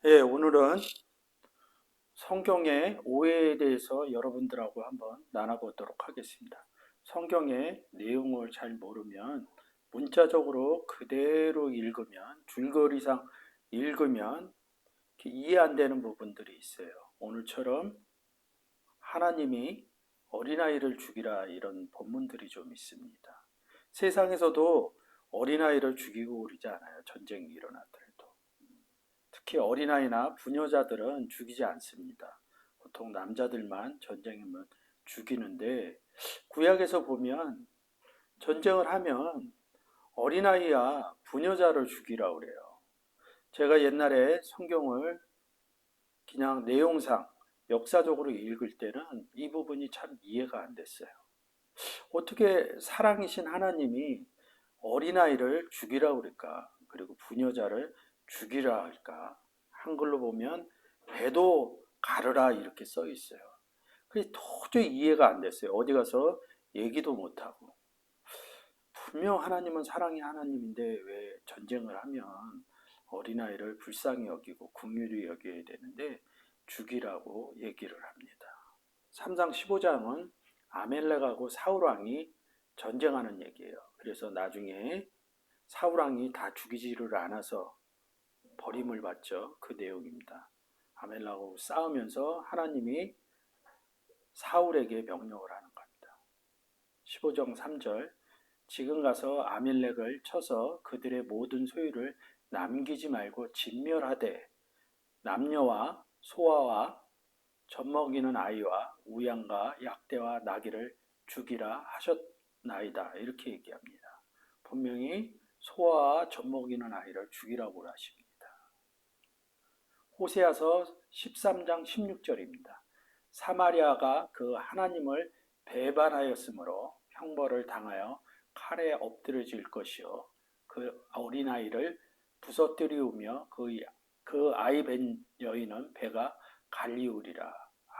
예, 오늘은 성경의 오해에 대해서 여러분들하고 한번 나눠보도록 하겠습니다. 성경의 내용을 잘 모르면 문자적으로 그대로 읽으면 줄거리상 읽으면 이해 안 되는 부분들이 있어요. 오늘처럼 하나님이 어린아이를 죽이라 이런 본문들이 좀 있습니다. 세상에서도 어린아이를 죽이고 그러지 않아요. 전쟁이 일어나더라도. 특히 어린아이나 부녀자들은 죽이지 않습니다. 보통 남자들만 전쟁이면 죽이는데 구약에서 보면 전쟁을 하면 어린아이야 부녀자를 죽이라 그래요. 제가 옛날에 성경을 그냥 내용상 역사적으로 읽을 때는 이 부분이 참 이해가 안 됐어요. 어떻게 사랑이신 하나님이 어린아이를 죽이라 그럴까? 그리고 부녀자를 죽이라 할까? 한글로 보면 배도 가르라 이렇게 써 있어요. 그게 도저히 이해가 안 됐어요. 어디 가서 얘기도 못하고. 분명 하나님은 사랑의 하나님인데 왜 전쟁을 하면 어린아이를 불쌍히 여기고 긍휼히 여겨야 되는데 죽이라고 얘기를 합니다. 3장 15장은 아멜렉하고 사울왕이 전쟁하는 얘기예요. 그래서 나중에 사울왕이 다 죽이지를 않아서 버림을 받죠. 그 내용입니다. 아멜렉하고 싸우면서 하나님이 사울에게 명령을 하는 겁니다. 15장 3절 지금 가서 아멜렉을 쳐서 그들의 모든 소유를 남기지 말고 진멸하되 남녀와 소아와 젖먹이는 아이와 우양과 약대와 나귀를 죽이라 하셨나이다. 이렇게 얘기합니다. 분명히 소아와 젖먹이는 아이를 죽이라고 하십니다. 호세아서 13장 16절입니다. 사마리아가 그 하나님을 배반하였으므로 형벌을 당하여 칼에 엎드려질 것이요 그 어린아이를 부서뜨리우며 그 아이 벤 여인은 배가 갈리우리라.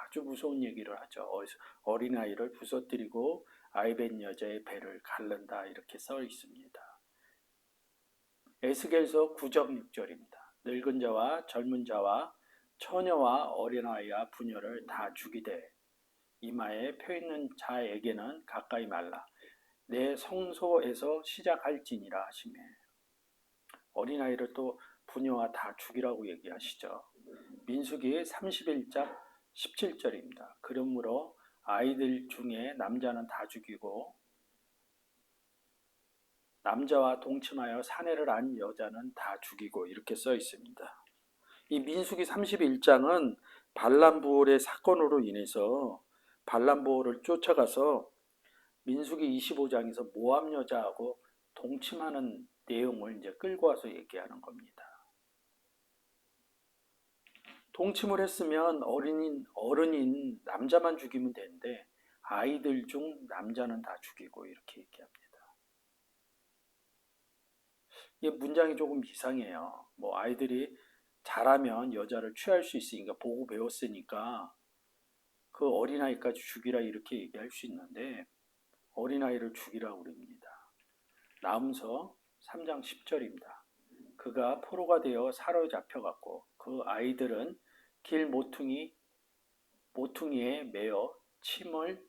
아주 무서운 얘기를 하죠. 어린아이를 부서뜨리고 아이 벤 여자의 배를 갈른다 이렇게 써 있습니다. 에스겔서 9장 6절입니다. 늙은 자와 젊은 자와 처녀와 어린아이와 부녀를 다 죽이되 이마에 펴 있는 자에게는 가까이 말라. 내 성소에서 시작할지니라 하시며 어린아이를 또 부녀와 다 죽이라고 얘기하시죠. 민수기 31장 17절입니다. 그러므로 아이들 중에 남자는 다 죽이고 남자와 동침하여 사내를 안 여자는 다 죽이고 이렇게 써 있습니다. 이 민수기 31장은 발람부올의 사건으로 인해서 발람부올을 쫓아가서 민수기 25장에서 모압 여자하고 동침하는 내용을 이제 끌고 와서 얘기하는 겁니다. 동침을 했으면 어른인 남자만 죽이면 되는데 아이들 중 남자는 다 죽이고 이렇게 얘기합니다. 이 문장이 조금 이상해요. 뭐 아이들이 잘하면 여자를 취할 수 있으니까 보고 배웠으니까 그 어린아이까지 죽이라 이렇게 얘기할 수 있는데 어린아이를 죽이라고 그럽니다. 나음서 3장 10절입니다. 그가 포로가 되어 사로잡혀갔고 그 아이들은 길 모퉁이에 매어 침을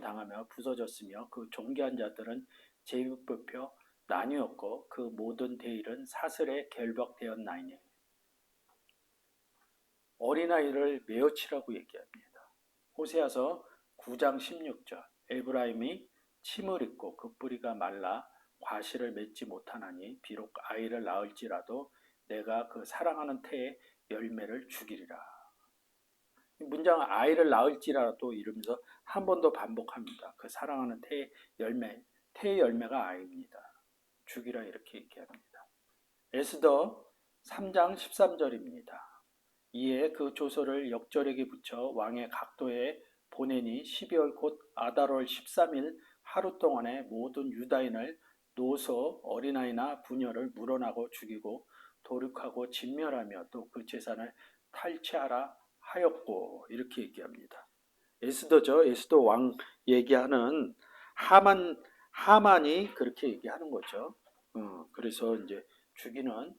당하며 부서졌으며 그 존귀한 자들은 제비뽑혀 나뉘었고 그 모든 대일은 사슬에 결박되었나이니 어린아이를 매어치라고 얘기합니다. 호세아서 9장 16절 에브라임이 침을 입고 그 뿌리가 말라 과실을 맺지 못하나니 비록 아이를 낳을지라도 내가 그 사랑하는 태의 열매를 죽이리라. 문장은 아이를 낳을지라도 이러면서 한 번 더 반복합니다. 그 사랑하는 태의 열매가 아이입니다. 죽이라 이렇게 얘기합니다. 에스더 3장 13절입니다. 이에 그 조서를 역절에게 붙여 왕의 각도에 보내니 12월 곧 아달월 13일 하루 동안에 모든 유다인을 노소 어린아이나 부녀를 물어나고 죽이고 도륙하고 진멸하며 또 그 재산을 탈취하라 하였고 이렇게 얘기합니다. 에스더죠. 에스더 왕 얘기하는 하만이 그렇게 얘기하는 거죠. 그래서 이제 죽이는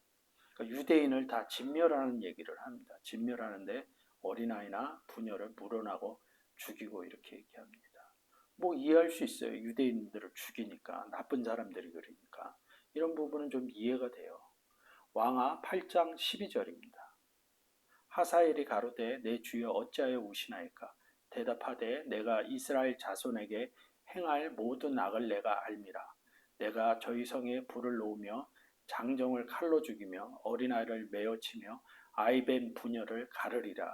그러니까 유대인을 다 진멸하는 얘기를 합니다. 진멸하는데 어린아이나 부녀를 물어나고 죽이고 이렇게 얘기합니다. 뭐 이해할 수 있어요. 유대인들을 죽이니까 나쁜 사람들이 그러니까 이런 부분은 좀 이해가 돼요. 왕하 8장 12절입니다. 하사엘이 가로되 내 주여 어찌하여 우시나이까 대답하되 내가 이스라엘 자손에게 행할 모든 악을 내가 알미라. 내가 저희 성에 불을 놓으며 장정을 칼로 죽이며 어린아이를 메어 치며 아이벤 부녀를 가르리라.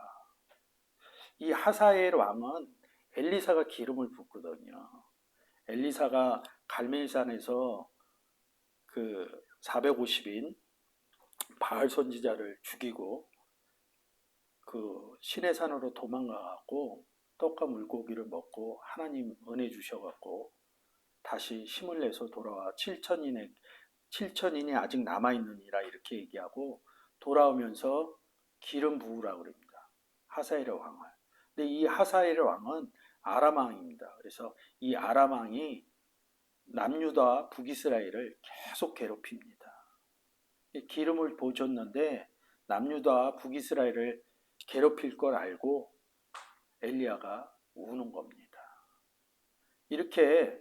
이 하사엘 왕은 엘리사가 기름을 붓거든요. 엘리사가 갈멜산에서 그 450인 바알 선지자를 죽이고 그 신의 산으로 도망가갖고 떡과 물고기를 먹고 하나님 은혜 주셔갖고 다시 힘을 내서 돌아와 7천인이 아직 남아있느니라 이렇게 얘기하고 돌아오면서 기름 부으라고 그럽니다. 하사엘의 왕을. 근데 이 하사엘의 왕은 아람 왕입니다. 그래서 이 아람 왕이 남유다와 북이스라엘을 계속 괴롭힙니다. 기름을 부어줬는데 남유다와 북이스라엘을 괴롭힐 걸 알고 엘리야가 우는 겁니다. 이렇게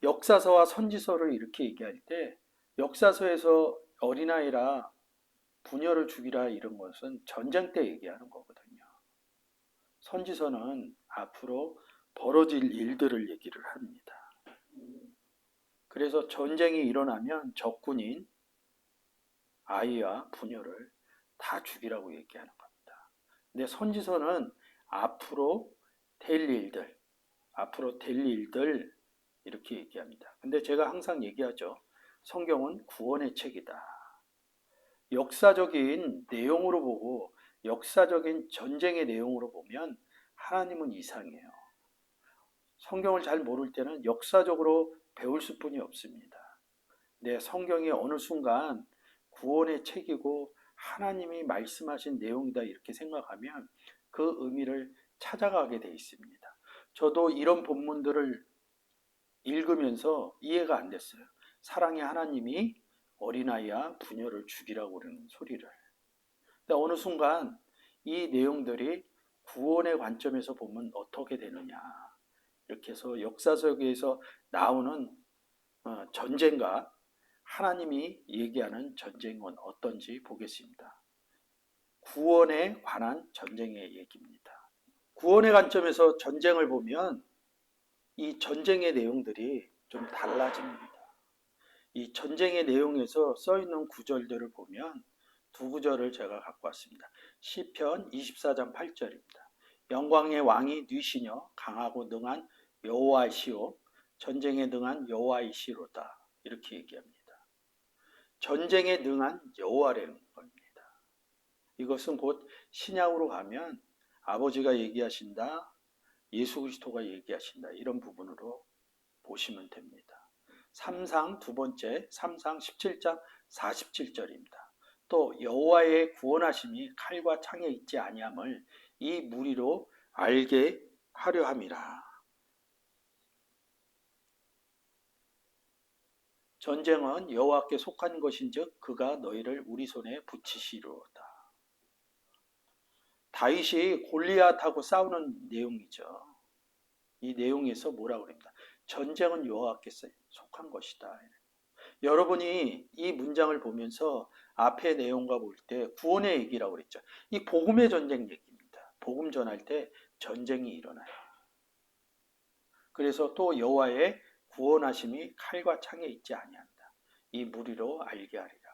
역사서와 선지서를 이렇게 얘기할 때 역사서에서 어린아이라 부녀를 죽이라 이런 것은 전쟁 때 얘기하는 거거든요. 선지서는 앞으로 벌어질 일들을 얘기를 합니다. 그래서 전쟁이 일어나면 적군인 아이와 부녀를 다 죽이라고 얘기하는 겁니다. 근데 선지서는 앞으로 될 일들 이렇게 얘기합니다. 근데 제가 항상 얘기하죠. 성경은 구원의 책이다. 역사적인 내용으로 보고 역사적인 전쟁의 내용으로 보면 하나님은 이상해요. 성경을 잘 모를 때는 역사적으로 배울 수뿐이 없습니다. 근데 성경이 어느 순간 구원의 책이고 하나님이 말씀하신 내용이다 이렇게 생각하면 그 의미를 찾아가게 돼 있습니다. 저도 이런 본문들을 읽으면서 이해가 안 됐어요. 사랑의 하나님이 어린아이와 부녀를 죽이라고 그러는 소리를. 근데 어느 순간 이 내용들이 구원의 관점에서 보면 어떻게 되느냐. 이렇게 해서 역사적에서 나오는 전쟁과 하나님이 얘기하는 전쟁은 어떤지 보겠습니다. 구원에 관한 전쟁의 얘기입니다. 구원의 관점에서 전쟁을 보면 이 전쟁의 내용들이 좀 달라집니다. 이 전쟁의 내용에서 써있는 구절들을 보면 두 구절을 제가 갖고 왔습니다. 시편 24장 8절입니다. 영광의 왕이 뉘시며 강하고 능한 여호와이시오 전쟁에 능한 여호와이시로다 이렇게 얘기합니다. 전쟁에 능한 여호와라는 겁니다. 이것은 곧 신약으로 가면 아버지가 얘기하신다, 예수 그리스도가 얘기하신다 이런 부분으로 보시면 됩니다. 3상 두 번째 3상 17장 47절입니다. 또 여호와의 구원하심이 칼과 창에 있지 아니함을 이 무리로 알게 하려 함이라. 전쟁은 여호와께 속한 것인즉 그가 너희를 우리 손에 붙이시리로다. 다윗이 골리앗하고 싸우는 내용이죠. 이 내용에서 뭐라고 그럽니다. 전쟁은 여호와께 속한 것이다. 여러분이 이 문장을 보면서 앞의 내용과 볼 때 구원의 얘기라고 그랬죠. 이 복음의 전쟁 얘기입니다. 복음 전할 때 전쟁이 일어나요. 그래서 또 여호와의 구원하심이 칼과 창에 있지 아니한다. 이 무리로 알게 하리라.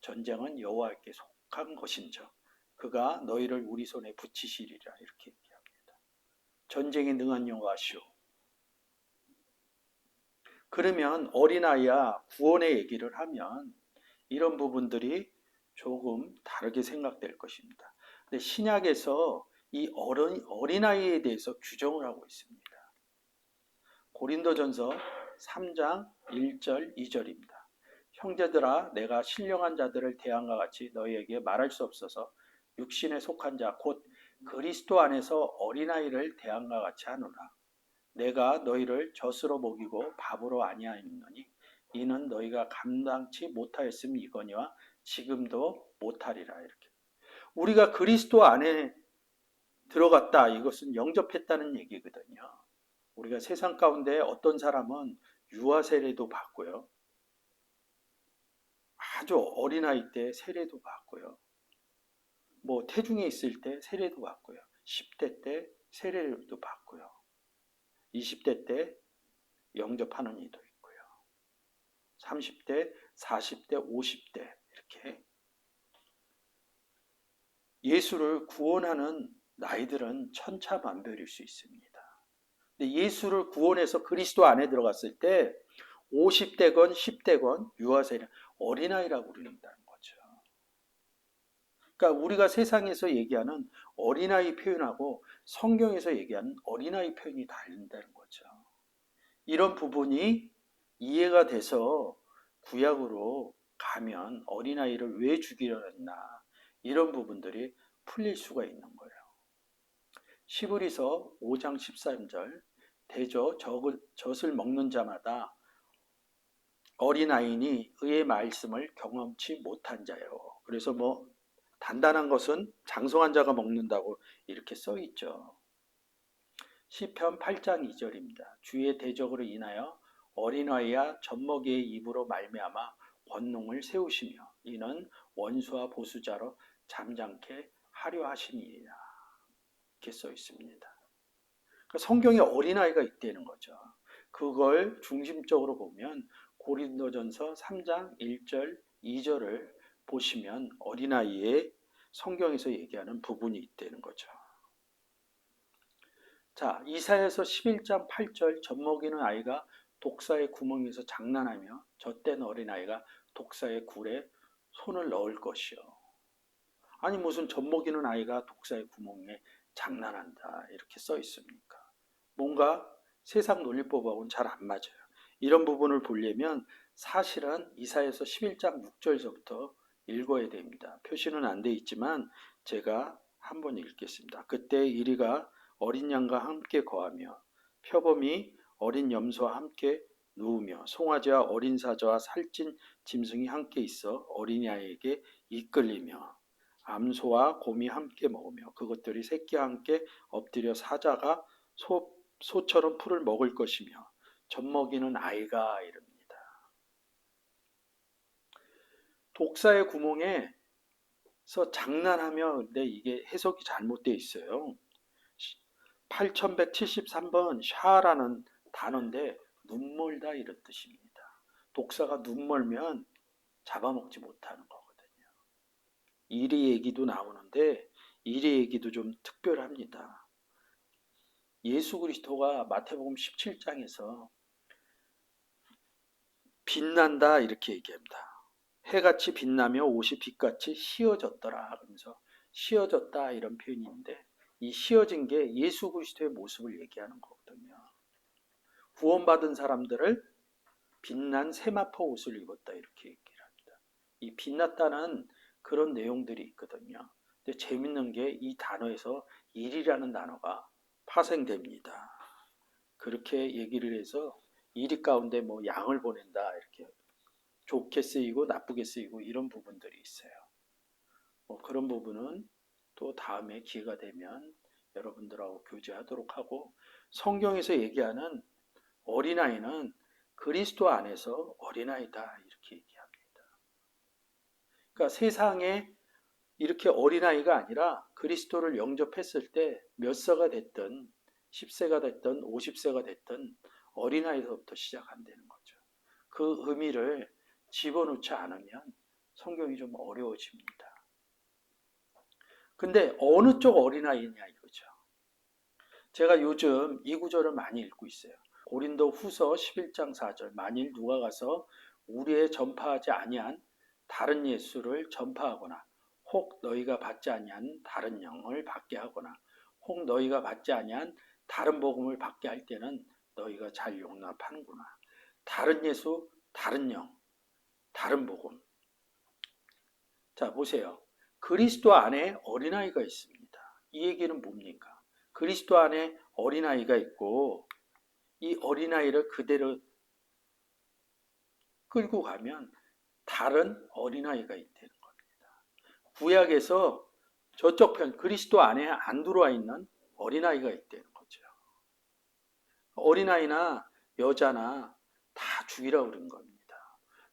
전쟁은 여호와께 속한 것인즉 그가 너희를 우리 손에 붙이시리라 이렇게 얘기합니다. 전쟁에 능한 여호와시오. 그러면 어린아이야 구원의 얘기를 하면 이런 부분들이 조금 다르게 생각될 것입니다. 근데 신약에서 이 어린아이에 대해서 규정을 하고 있습니다. 고린도전서 3장 1절 2절입니다. 형제들아 내가 신령한 자들을 대함과 같이 너희에게 말할 수 없어서 육신에 속한 자 곧 그리스도 안에서 어린아이를 대함과 같이 하노라. 내가 너희를 젖으로 먹이고 밥으로 아니하였노니 이는 너희가 감당치 못하였음이거니와 지금도 못하리라. 이렇게. 우리가 그리스도 안에 들어갔다. 이것은 영접했다는 얘기거든요. 우리가 세상 가운데 어떤 사람은 유아 세례도 받고요. 아주 어린아이 때 세례도 받고요. 뭐 태중에 있을 때 세례도 받고요. 10대 때 세례도 받고요. 20대 때 영접하는 이도 있고요. 30대, 40대, 50대 이렇게 예수를 구원하는 나이들은 천차만별일 수 있습니다. 근데 예수를 구원해서 그리스도 안에 들어갔을 때 50대건 10대건 유아세례 어린아이라고 부른다는 거죠. 그러니까 우리가 세상에서 얘기하는 어린아이 표현하고 성경에서 얘기하는 어린아이 표현이 다른다는 거죠. 이런 부분이 이해가 돼서 구약으로 가면 어린아이를 왜 죽이려 했나 이런 부분들이 풀릴 수가 있는 거예요. 시브리서 5장 13절 대저 젖을 먹는 자마다 어린아이니 의의 말씀을 경험치 못한 자요. 그래서 뭐 단단한 것은 장성한 자가 먹는다고 이렇게 써 있죠. 시편 8장 2절입니다. 주의 대적으로 인하여 어린아이와 젖먹이의 입으로 말미암아 권능을 세우시며 이는 원수와 보수자로 잠잠케 하려 하심이니라. 이렇게 써 있습니다. 그러니까 성경에 어린아이가 있다는 거죠. 그걸 중심적으로 보면 고린도전서 3장 1절 2절을 보시면 어린아이의 성경에서 얘기하는 부분이 있다는 거죠. 자, 이사야서 11장 8절 젖먹이는 아이가 독사의 구멍에서 장난하며 젖된 어린아이가 독사의 굴에 손을 넣을 것이요. 아니 무슨 젖먹이는 아이가 독사의 구멍에 장난한다 이렇게 써 있습니까? 뭔가 세상 논리법하고는 잘 안 맞아요. 이런 부분을 보려면 사실은 이사야서 11장 6절서부터 읽어야 됩니다. 표시는 안 돼 있지만 제가 한번 읽겠습니다. 그때 이리가 어린 양과 함께 거하며 표범이 어린 염소와 함께 누우며 송아지와 어린 사자와 살찐 짐승이 함께 있어 어린아이에게 이끌리며 암소와 곰이 함께 먹으며 그것들이 새끼와 함께 엎드려 사자가 소처럼 풀을 먹을 것이며 젖먹이는 아이가 이릅니다. 독사의 구멍에서 장난하며 근데 이게 해석이 잘못되어 있어요. 8173번 샤라는 단어인데 눈멀다 이런 뜻입니다. 독사가 눈멀면 잡아먹지 못하는 거거든요. 이리 얘기도 나오는데 이리 얘기도 좀 특별합니다. 예수 그리스도가 마태복음 17장에서 빛난다 이렇게 얘기합니다. 해같이 빛나며 옷이 빛같이 휘어졌더라 하면서 휘어졌다 이런 표현인데 이 휘어진 게 예수 그리스도의 모습을 얘기하는 거거든요. 구원받은 사람들을 빛난 세마포 옷을 입었다 이렇게 얘기를 합니다. 이 빛났다는 그런 내용들이 있거든요. 근데 재밌는 게 이 단어에서 일이라는 단어가 파생됩니다. 그렇게 얘기를 해서 일 가운데 뭐 양을 보낸다 이렇게 좋게 쓰이고 나쁘게 쓰이고 이런 부분들이 있어요. 뭐 그런 부분은 또 다음에 기회가 되면 여러분들하고 교제하도록 하고 성경에서 얘기하는 어린아이는 그리스도 안에서 어린아이다 이렇게 얘기합니다. 그러니까 세상에 이렇게 어린아이가 아니라 그리스도를 영접했을 때 몇 세가 됐든 10세가 됐든 50세가 됐든 어린아이서부터 시작한다는 거죠. 그 의미를 집어넣지 않으면 성경이 좀 어려워집니다. 근데 어느 쪽 어린아이냐 이거죠. 제가 요즘 이 구절을 많이 읽고 있어요. 고린도 후서 11장 4절 만일 누가 가서 우리의 전파하지 아니한 다른 예수를 전파하거나 혹 너희가 받지 아니한 다른 영을 받게 하거나 혹 너희가 받지 아니한 다른 복음을 받게 할 때는 너희가 잘 용납하는구나. 다른 예수, 다른 영, 다른 복음. 자 보세요. 그리스도 안에 어린아이가 있습니다. 이 얘기는 뭡니까? 그리스도 안에 어린아이가 있고 이 어린아이를 그대로 끌고 가면 다른 어린아이가 있다는 겁니다. 구약에서 저쪽 편 그리스도 안에 안 들어와 있는 어린아이가 있다는 거죠. 어린아이나 여자나 다 죽이라고 그런 겁니다.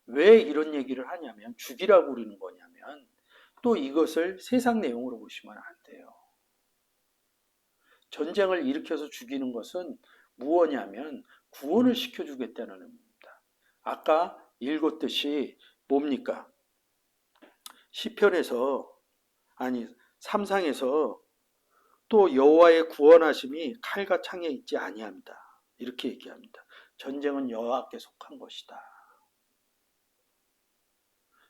왜 이런 얘기를 하냐면 죽이라고 그러는 거냐면 또 이것을 세상 내용으로 보시면 안 돼요. 전쟁을 일으켜서 죽이는 것은 무엇이냐면 구원을 시켜주겠다는 의미입니다. 아까 읽었듯이 뭡니까? 시편에서 아니 삼상에서 또 여호와의 구원하심이 칼과 창에 있지 아니합니다. 이렇게 얘기합니다. 전쟁은 여호와께 속한 것이다.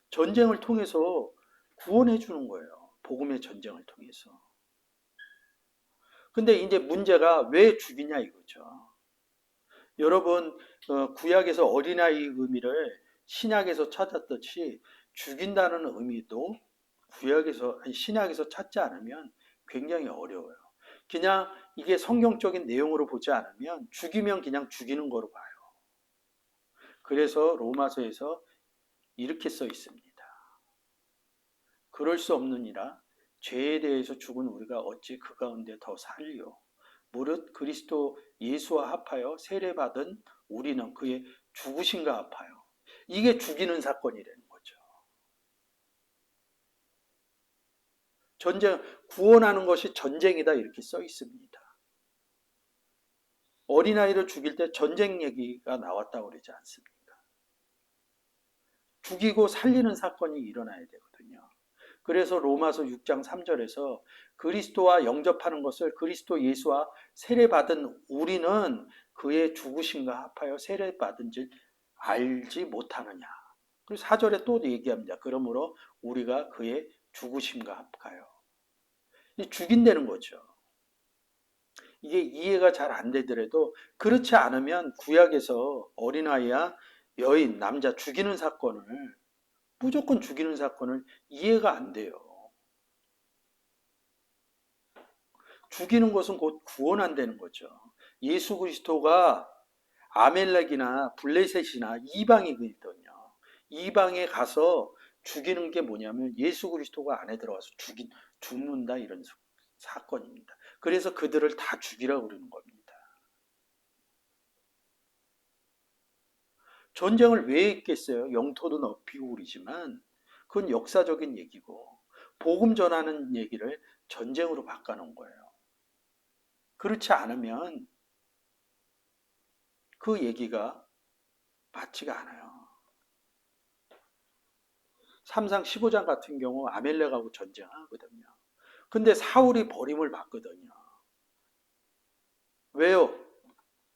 전쟁을 통해서 구원해 주는 거예요. 복음의 전쟁을 통해서. 근데 이제 문제가 왜 죽이냐 이거죠. 여러분 구약에서 어린아이 의미를 신약에서 찾았듯이 죽인다는 의미도 구약에서 아니, 신약에서 찾지 않으면 굉장히 어려워요. 그냥 이게 성경적인 내용으로 보지 않으면 죽이면 그냥 죽이는 거로 봐요. 그래서 로마서에서 이렇게 써 있습니다. 그럴 수 없느니라 죄에 대해서 죽은 우리가 어찌 그 가운데 더 살리요. 무릇 그리스도 예수와 합하여 세례받은 우리는 그의 죽으심과 합하여. 이게 죽이는 사건이라는 거죠. 전쟁, 구원하는 것이 전쟁이다 이렇게 써 있습니다. 어린아이를 죽일 때 전쟁 얘기가 나왔다고 그러지 않습니까? 죽이고 살리는 사건이 일어나야 되거든요. 그래서 로마서 6장 3절에서 그리스도와 영접하는 것을 그리스도 예수와 세례받은 우리는 그의 죽으심과 합하여 세례받은 줄 알지 못하느냐. 그리고 4절에 또 얘기합니다. 그러므로 우리가 그의 죽으심과 합하여. 죽인다는 거죠. 이게 이해가 잘 안 되더라도 그렇지 않으면 구약에서 어린아이야 여인, 남자 죽이는 사건을 무조건 죽이는 사건을 이해가 안 돼요. 죽이는 것은 곧 구원한다는 거죠. 예수 그리스도가 아멜렉이나 블레셋이나 이방이거든요. 이방에 가서 죽이는 게 뭐냐면 예수 그리스도가 안에 들어가서 죽는다 이런 사건입니다. 그래서 그들을 다 죽이라고 그러는 겁니다. 전쟁을 왜 했겠어요? 영토도 넓히고 그러지만 그건 역사적인 얘기고 복음 전하는 얘기를 전쟁으로 바꿔놓은 거예요. 그렇지 않으면 그 얘기가 맞지가 않아요. 3상 15장 같은 경우 아멜렉하고 전쟁하거든요. 근데 사울이 버림을 받거든요. 왜요?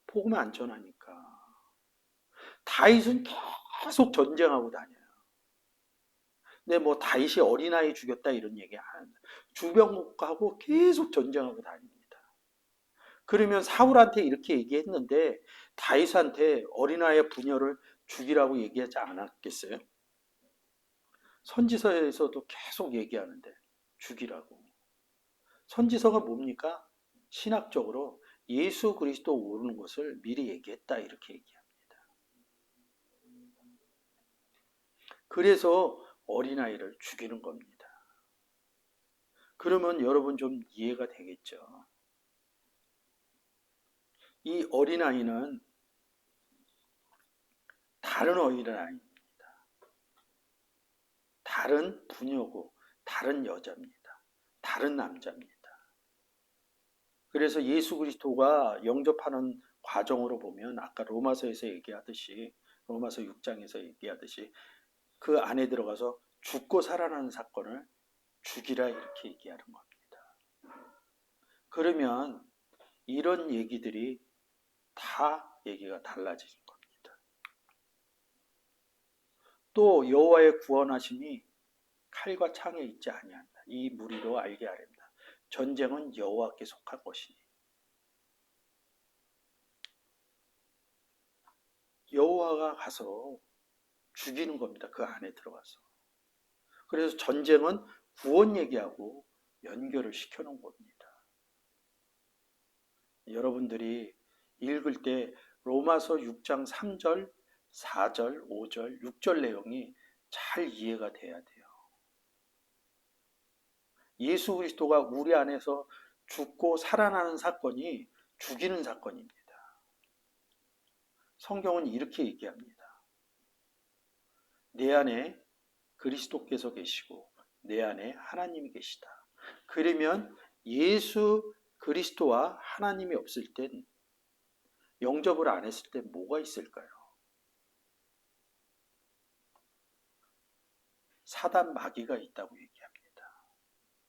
복음 안 전하니까. 다윗은 계속 전쟁하고 다녀요. 근데 뭐 다윗이 어린아이 죽였다 이런 얘기 안 합니다. 주병목하고 계속 전쟁하고 다닙니다. 그러면 사울한테 이렇게 얘기했는데 다윗한테 어린아이의 부녀를 죽이라고 얘기하지 않았겠어요? 선지서에서도 계속 얘기하는데 죽이라고. 선지서가 뭡니까? 신학적으로 예수 그리스도 오르는 것을 미리 얘기했다 이렇게 얘기합니다. 그래서 어린아이를 죽이는 겁니다. 그러면 여러분 좀 이해가 되겠죠? 이 어린아이는 다른 어린아이입니다. 다른 부녀고 다른 여자입니다. 다른 남자입니다. 그래서 예수 그리스도가 영접하는 과정으로 보면 아까 로마서에서 얘기하듯이 로마서 6장에서 얘기하듯이 그 안에 들어가서 죽고 살아나는 사건을 죽이라 이렇게 얘기하는 겁니다. 그러면 이런 얘기들이 다 얘기가 달라지는 겁니다. 또 여호와의 구원하심이 칼과 창에 있지 아니한다. 이 무리로 알게 하렵니다. 전쟁은 여호와께 속한 것이니 여호와가 가서 죽이는 겁니다. 그 안에 들어가서. 그래서 전쟁은 구원 얘기하고 연결을 시켜놓은 겁니다. 여러분들이 읽을 때 로마서 6장 3절, 4절, 5절, 6절 내용이 잘 이해가 돼야 돼요. 예수 그리스도가 우리 안에서 죽고 살아나는 사건이 죽이는 사건입니다. 성경은 이렇게 얘기합니다. 내 안에 그리스도께서 계시고 내 안에 하나님이 계시다. 그러면 예수 그리스도와 하나님이 없을 땐, 영접을 안 했을 때 뭐가 있을까요? 사단 마귀가 있다고 얘기합니다.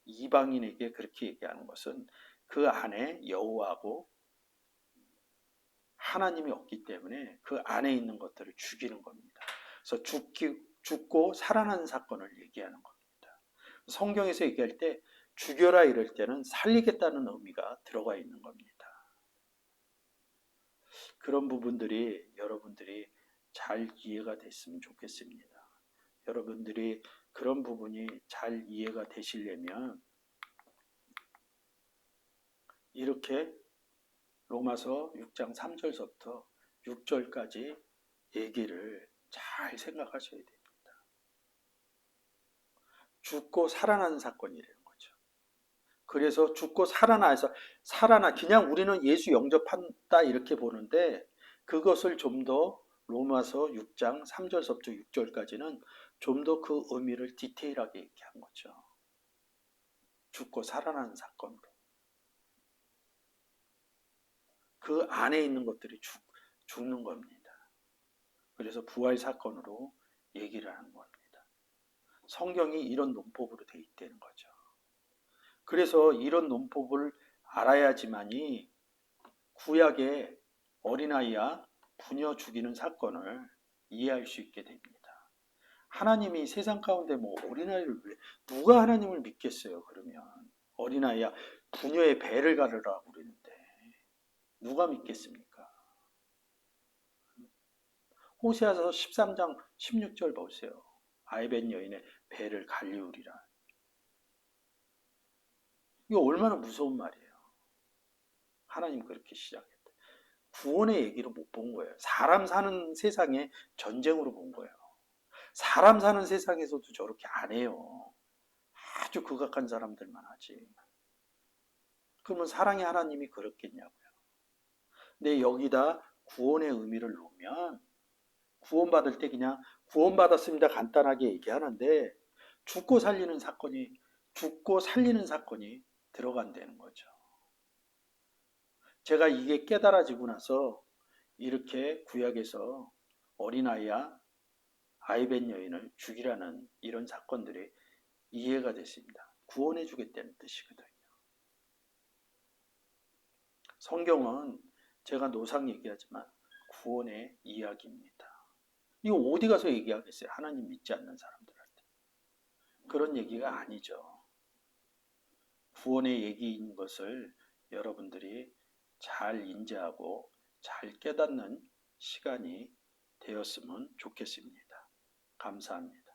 이방인에게 그렇게 얘기하는 것은 그 안에 여호와하고 하나님이 없기 때문에 그 안에 있는 것들을 죽이는 겁니다. 그래서 죽고 살아나는 사건을 얘기하는 겁니다. 성경에서 얘기할 때 죽여라 이럴 때는 살리겠다는 의미가 들어가 있는 겁니다. 그런 부분들이 여러분들이 잘 이해가 됐으면 좋겠습니다. 여러분들이 그런 부분이 잘 이해가 되시려면 이렇게 로마서 6장 3절서부터 6절까지 얘기를 잘 생각하셔야 됩니다. 죽고 살아나는 사건이라는 거죠. 그래서 죽고 살아나 그냥 우리는 예수 영접한다 이렇게 보는데, 그것을 좀 더 로마서 6장 3절서부터 6절까지는 좀 더 그 의미를 디테일하게 얘기한 거죠. 죽고 살아나는 사건으로. 그 안에 있는 것들이 죽는 겁니다. 그래서 부활 사건으로 얘기를 하는 겁니다. 성경이 이런 논법으로 돼 있다는 거죠. 그래서 이런 논법을 알아야지만이 구약의 어린아이와 부녀 죽이는 사건을 이해할 수 있게 됩니다. 하나님이 세상 가운데 뭐 어린아이를 왜, 누가 하나님을 믿겠어요? 그러면 어린아이야 부녀의 배를 가르라고 그러는데 누가 믿겠습니까? 호세아서 13장 16절 보세요. 아이벤 여인의 배를 갈리우리라. 이거 얼마나 무서운 말이에요. 하나님 그렇게 시작했다. 구원의 얘기로 못 본 거예요. 사람 사는 세상에 전쟁으로 본 거예요. 사람 사는 세상에서도 저렇게 안 해요. 아주 극악한 사람들만 하지. 그러면 사랑의 하나님이 그렇겠냐고요. 근데 여기다 구원의 의미를 놓으면 구원받을 때 그냥 구원받았습니다 간단하게 얘기하는데 죽고 살리는 사건이 들어간다는 거죠. 제가 이게 깨달아지고 나서 이렇게 구약에서 어린아이와 아이벤 여인을 죽이라는 이런 사건들이 이해가 됐습니다. 구원해 주겠다는 뜻이거든요. 성경은 제가 노상 얘기하지만 구원의 이야기입니다. 이거 어디 가서 얘기하겠어요? 하나님 믿지 않는 사람들한테. 그런 얘기가 아니죠. 구원의 얘기인 것을 여러분들이 잘 인지하고 잘 깨닫는 시간이 되었으면 좋겠습니다. 감사합니다.